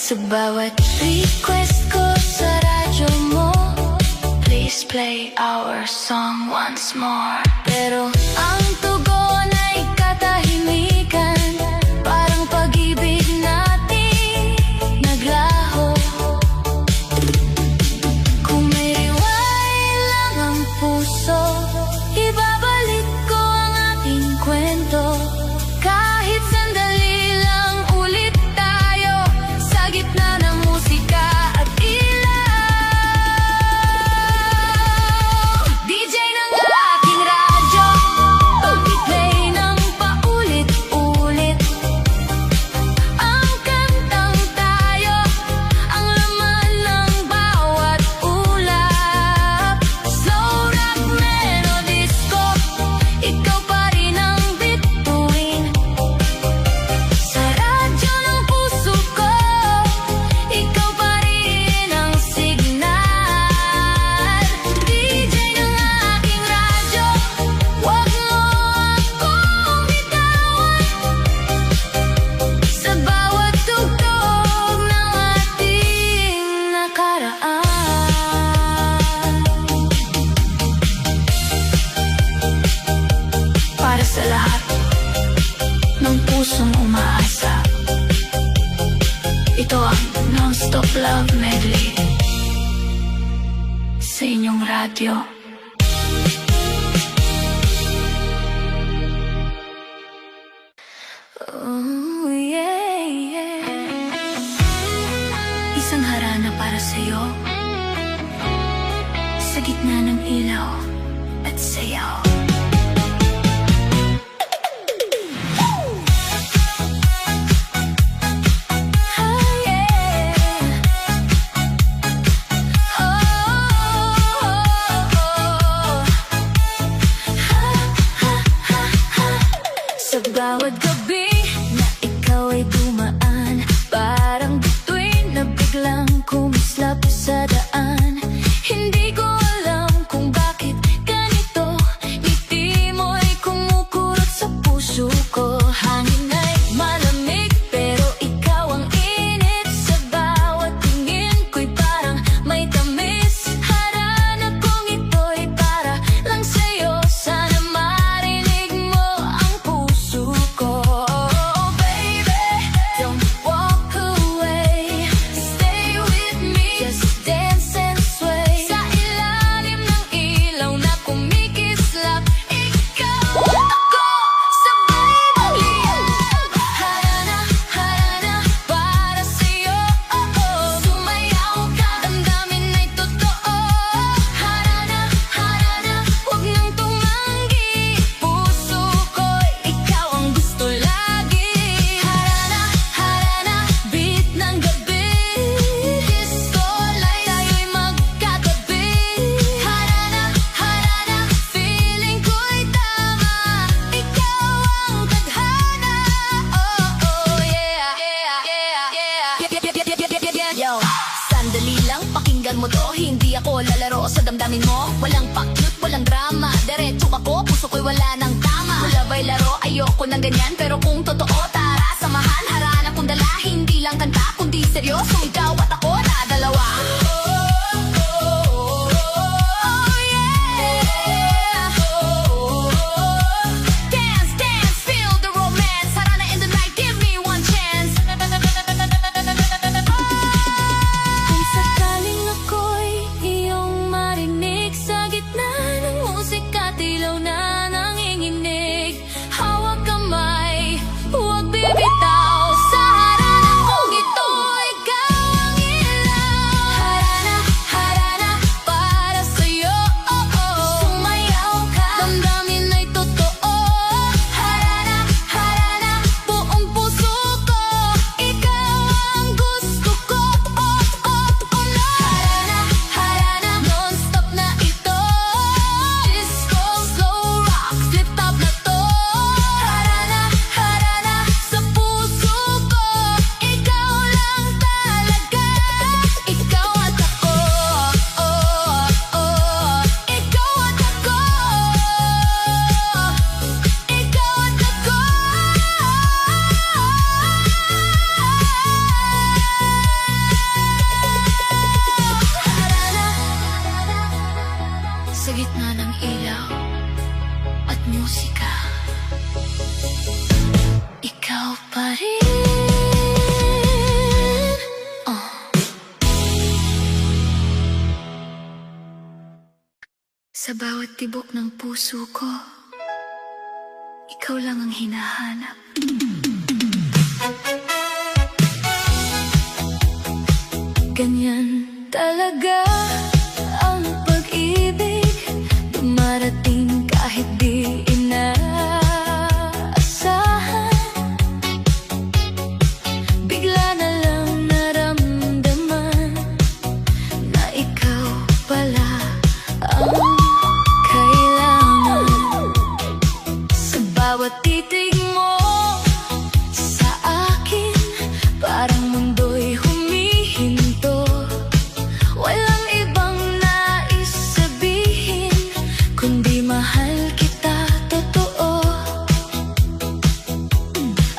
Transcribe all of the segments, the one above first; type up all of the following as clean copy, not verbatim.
Sa bawat request ko sa radyo mo, please play our song once more. Pero ang tugon ay katahimikan, parang pag-ibig natin naglaho. Kung may rewind lang ang puso, ibabalik ko ang ating kwento. Kahit sandali lang ulit tayo sa gitna ng musika at ilaw. DJ ng aking radyo, pag-play ng paulit-ulit ang kantang tayo, ang laman ng bawat ulap. Slow rock, melodies ko, ikaw pa rin ang bituin. Sa radyo ng puso ko, ikaw pa rin ang signal. DJ ng aking radyo, wag mo akong bitawan sa bawat tugtog ng ating nakaraan. Para sa lahat ng pusong umaasa, ito ang Non-Stop Love Medley sa inyong radyo. Oh, yeah, yeah. Isang harana para sa'yo, sa gitna ng ilaw at sayaw. Sa bawat gabi na ikaw ay dumaan, parang bituin na biglang kumislap sa daan. Hindi ko alam kung bakit ganito, ngiti mo'y kumukurot sa puso ko. Hangin ay malamig pero ikaw ang init, sa bawat tingin ko'y parang may tamis. Harana kong ito'y para lang sa'yo, sana marinig mo ang puso ko. Oh baby, don't walk away, stay with me, just dance and sway. Sa ilalim ng ilaw na kumikislap, ikaw at ako sabay magliyab. Harana, harana para sa'yo, oh oh. Sumayaw ka, damdamin ay totoo. Harana, harana, huwag nang tumanggi, puso ko'y ikaw ang gusto lagi. Harana, harana, beat ng gabi, disco-light tayo'y magkatabi. Harana, harana, feeling ko'y tama, ikaw ang tadhana. Oh, oh, yeah, yeah, yeah, yeah. Yo, sandali lang, pakinggan mo to, hindi ako lalaro sa damdamin mo. Walang pa-cute, walang drama, diretso ako, puso ko'y wala nang tama. Wala ba'y laro, ayoko ng ganyan, pero kung totoo, tara, samahan. Harana kong dala, hindi lang kanta, kundi seryoso, ikaw at ako na dalawa. Oh, yeah. Dance, dance, feel the romance. Harana in the night, give me one chance. Kung sakaling ako'y iyong marinig, sa gitna ng musika, tilaw na nanginginig. Hawak kamay, huwag bibitaw, sa harana kong ito, ikaw ang ilaw. Harana, Sa bawat tibok ng puso ko, ikaw lang ang hinahanap. Ganyan talaga ang pag-ibig, dumarating kahit di inaasahan. Bigla na lang naramdaman na ikaw pala ang kailangan. Sa bawat titig mo sa akin, parang mundo'y humihinto. Walang ibang nais sabihin, kundi mahal kita totoo.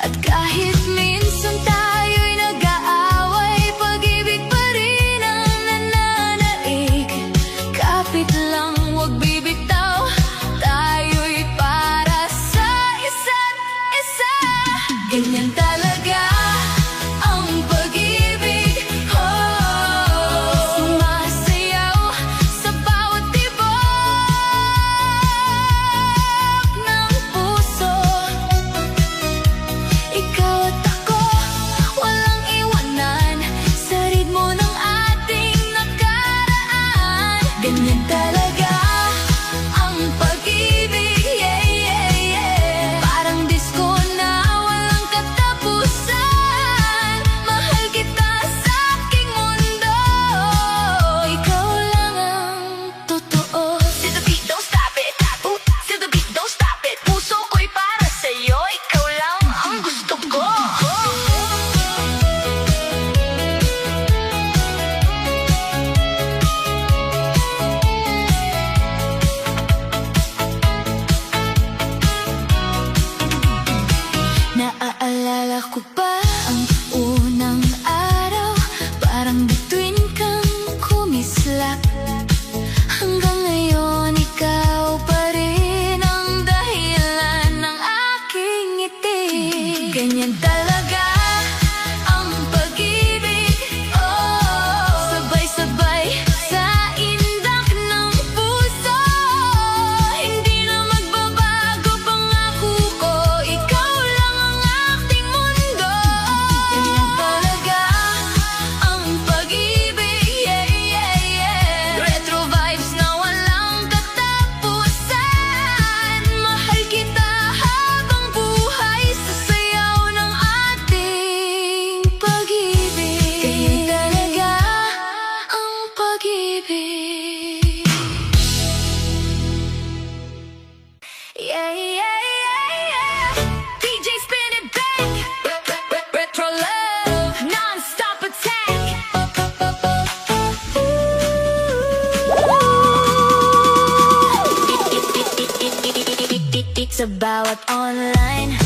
At kahit minsan tayo'y nag-aaway, pag-ibig pa rin ang nananaig. Kapit lang, huwag bibitaw, tayo'y para sa isa't isa. Ganyan talaga ang pag-ibig, sumasayaw sa bawat tibok ng puso. Ikaw at ako, walang iwanan sa ritmo ng ating nakaraan. Ganyan talaga ang pag-ibig, yeah, yeah, yeah. Parang disco na walang katapusan. Mahal kita sa aking mundo, ikaw lang ang totoo. Feel the beat, don't stop it. Feel the beat, don't stop it. Puso ko'y para sa'yo, ikaw lang ang gusto ko. Naaalala ko pa ang unang araw, parang bituin kang kumislap. Hanggang ngayon, ikaw pa rin ang dahilan ng aking ngiti. Ganyan talaga ang pag-ibig, sabay-sabay sa indak ng puso. Hindi na magbabago pangako ko, ikaw lang ang aking mundo. Ganyan talaga ang pag-ibig, yeah, yeah, yeah. Retro vibes na walang katapusan. Mahal kita habang buhay sa sayaw ng ating pag-ibig. Ganyan talaga ang pag-ibig. Yeah, yeah, yeah, yeah. DJ spin it back. Retro love, non-stop attack. Sa bawat online